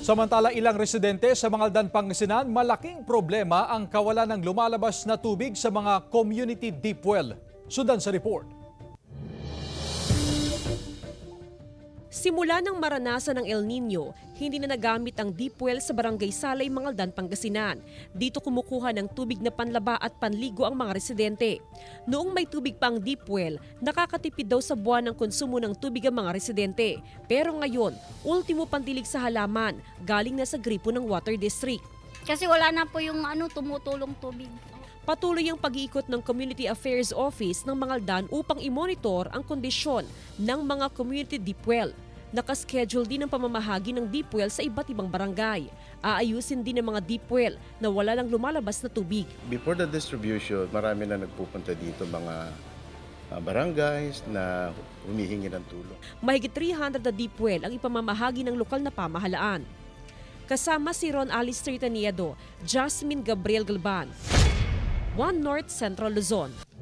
Samantala, ilang residente sa Mangaldan, Pangasinan, malaking problema ang kawalan ng lumalabas na tubig sa mga community deep well. Sundan sa report. Simula nang maranasan ng El Nino, hindi na nagamit ang deep well sa Barangay Salay, Mangaldan, Pangasinan. Dito kumukuha ng tubig na panlaba at panligo ang mga residente. Noong may tubig pa ang deep well, nakakatipid daw sa buwan ng konsumo ng tubig ang mga residente. Pero ngayon, ultimo pandilig sa halaman, galing na sa gripo ng Water District. Kasi wala na po yung tumutulong tubig. Patuloy ang pag-iikot ng Community Affairs Office ng Mangaldan upang i-monitor ang kondisyon ng mga community deep well. Nakaschedule din ang pamamahagi ng deep well sa iba't ibang barangay. Aayusin din ang mga deep well na wala lang lumalabas na tubig. Before the distribution, marami na nagpupunta dito mga barangays na humihingi ng tulong. Mahigit 300 na deep well ang ipamamahagi ng lokal na pamahalaan. Kasama si Ron Alistair Taniedo, Jasmine Gabriel Galban, One North Central Luzon.